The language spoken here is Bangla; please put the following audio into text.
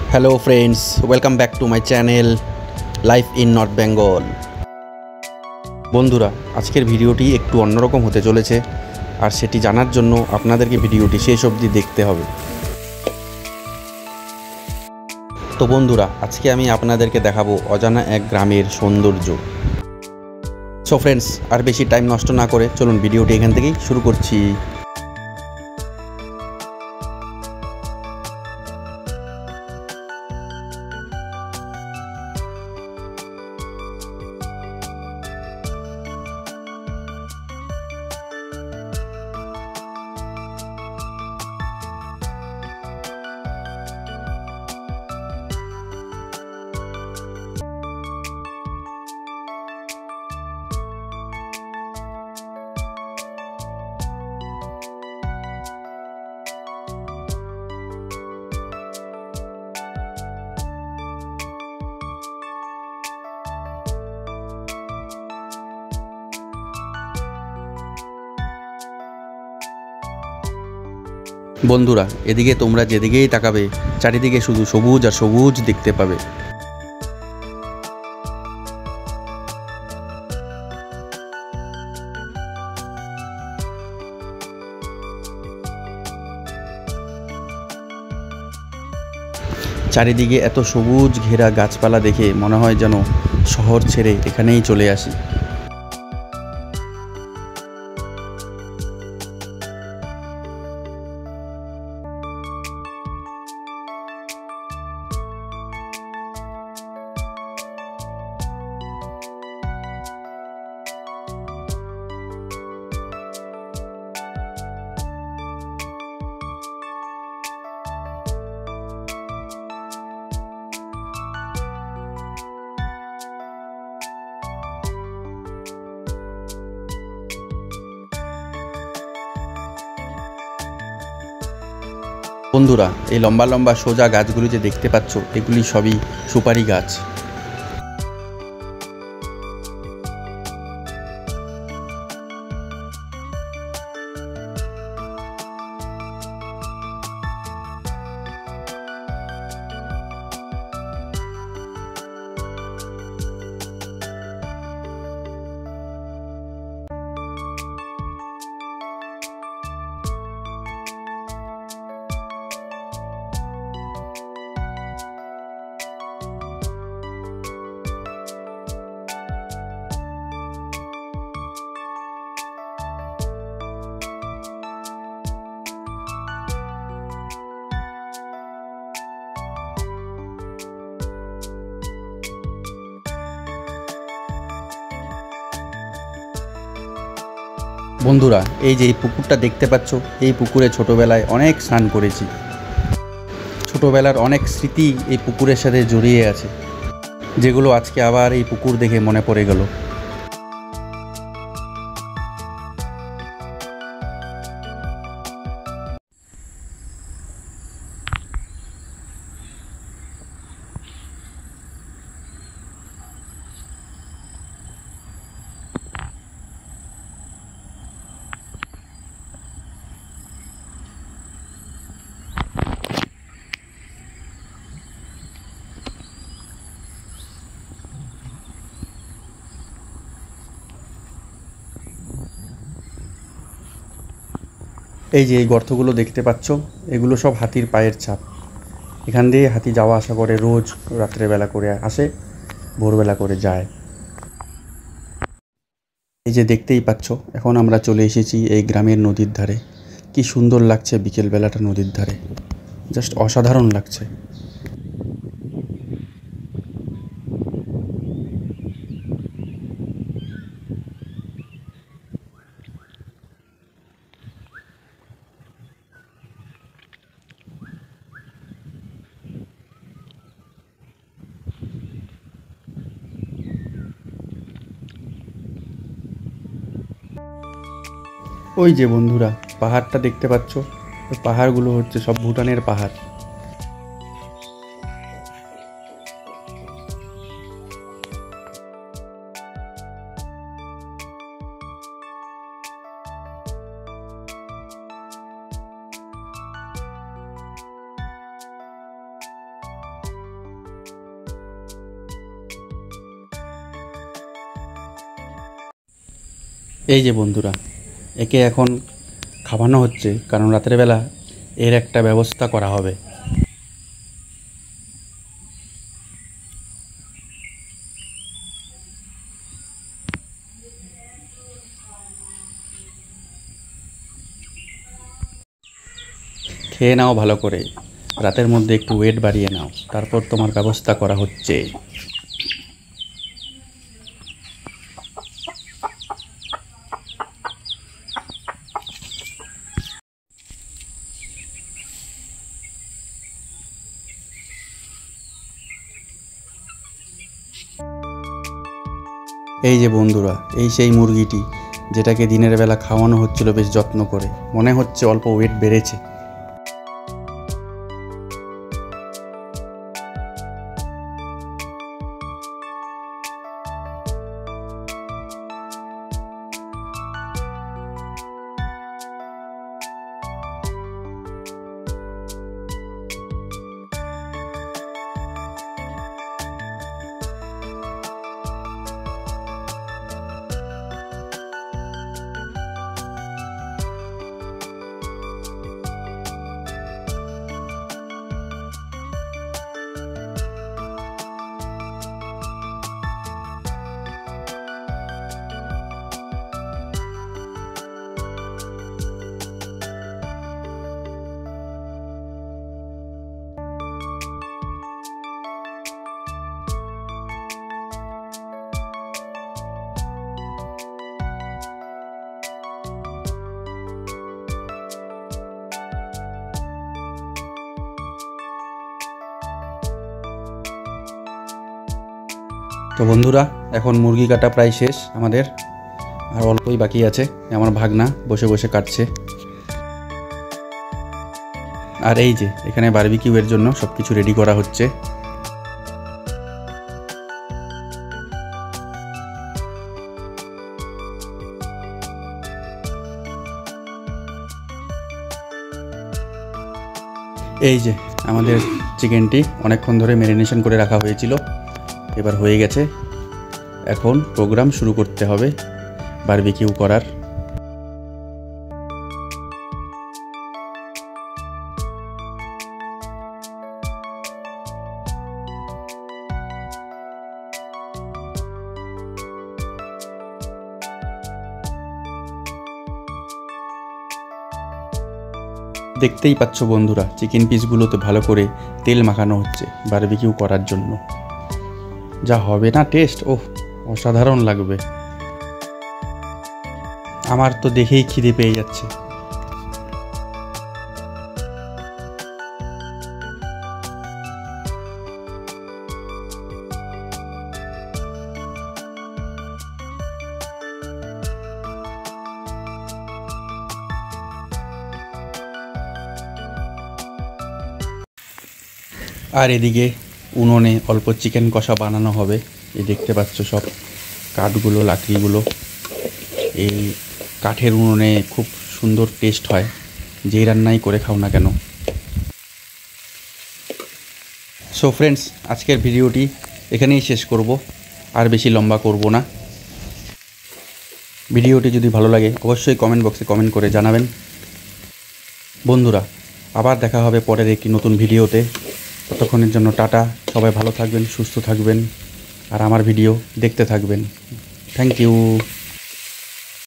Hello friends, welcome back to my channel Life in North Bengal। বন্ধুরা, আজকের ভিডিওটি একটু অন্যরকম হতে চলেছে, আর সেটি জানার জন্য আপনাদেরকে ভিডিওটি শেষ অবধি দেখতে হবে। তো বন্ধুরা, আজকে আমি আপনাদেরকে দেখাবো অজানা এক গ্রামের সৌন্দর্য। সো ফ্রেন্ডস, আর বেশি টাইম নষ্ট না করে চলুন ভিডিওটি এখান থেকেই শুরু করছি। বন্ধুরা, এদিকে তোমরা যেদিকেই তাকাবে চারিদিকে শুধু সবুজ আর সবুজ দেখতে পাবে। চারিদিকে এত সবুজ ঘেরা গাছপালা দেখে মনে হয় যেন শহর ছেড়ে এখানেই চলে আসি। বন্ধুরা, এই লম্বা লম্বা সোজা গাছগুলি যে দেখতে পাচ্ছ, এগুলি সবই সুপারি গাছ। বন্ধুরা, এই যে এই পুকুরটা দেখতে পাচ্ছ, এই পুকুরে ছোটবেলায় অনেক স্নান করেছি। ছোটবেলার অনেক স্মৃতি এই পুকুরের সাথে জড়িয়ে আছে, যেগুলো আজকে আবার এই পুকুর দেখে মনে পড়ে গেল। এই যে এই গর্তগুলো দেখতে পাচ্ছ, এগুলো সব হাতির পায়ের ছাপ। এখান দিয়ে হাতি যাওয়া আসা করে, রোজ রাত্রেবেলা করে আসে, ভোরবেলা করে যায়। এই যে দেখতেই পাচ্ছ, এখন আমরা চলে এসেছি এই গ্রামের নদীর ধারে। কি সুন্দর লাগছে বিকেলবেলাটা নদীর ধারে, জাস্ট অসাধারণ লাগছে। ওই যে বন্ধুরা, পাহাড়টা দেখতে পাচ্ছ, ওই পাহাড়গুলো হচ্ছে সব ভুটানের পাহাড়। এই যে বন্ধুরা, একে এখন খাওয়ানো হচ্ছে, কারণ রাতের বেলা এর একটা ব্যবস্থা করা হবে। খেয়ে নাও ভালো করে, রাতের মধ্যে একটু ওয়েট বাড়িয়ে নাও, তারপর তোমার ব্যবস্থা করা হচ্ছে। এই যে বন্ধুরা, এই সেই মুরগিটি যেটাকে দিনের বেলা খাওয়ানো হচ্ছিল বেশ যত্ন করে। মনে হচ্ছে অল্প ওয়েট বেড়েছে। তো বন্ধুরা, এখন মুরগি কাটা প্রায় শেষ আমাদের, আর অল্পই বাকি আছে। আমার ভাগনা বসে বসে কাটছে। আর এই যে এখানে বারবিকিউয়ের জন্য সব কিছু রেডি করা হচ্ছে। এই যে আমাদের চিকেনটি অনেকক্ষণ ধরে ম্যারিনেশন করে রাখা হয়েছিল, এবার হয়ে গেছে। এখন প্রোগ্রাম শুরু করতে হবে বারবিকিউ করার। দেখতেই পাচ্ছ বন্ধুরা, চিকেন পিসগুলোতে ভালো করে তেল মাখানো হচ্ছে বারবিকিউ করার জন্য। যা হবে না টেস্ট, ওহ অসাধারণ লাগবে। আমার তো দেখেই খিদে পেয়ে যাচ্ছে। আর এদিকে উনুনে অল্প চিকেন কষা বানানো হবে। এই দেখতে পাচ্ছ সব কাঠগুলো, লাকড়িগুলো। এই কাঠের উনুনে খুব সুন্দর টেস্ট হয়, যেই রান্নাই করে খাও না কেন। সো ফ্রেন্ডস, আজকের ভিডিওটি এখানেই শেষ করব, আর বেশি লম্বা করব না। ভিডিওটি যদি ভালো লাগে অবশ্যই কমেন্ট বক্সে কমেন্ট করে জানাবেন। বন্ধুরা, আবার দেখা হবে পরের একটি নতুন ভিডিওতে। ততক্ষণের জন্য টাটা। সবাই ভালো থাকবেন, সুস্থ থাকবেন, আর আমার ভিডিও দেখতে থাকবেন। Thank you.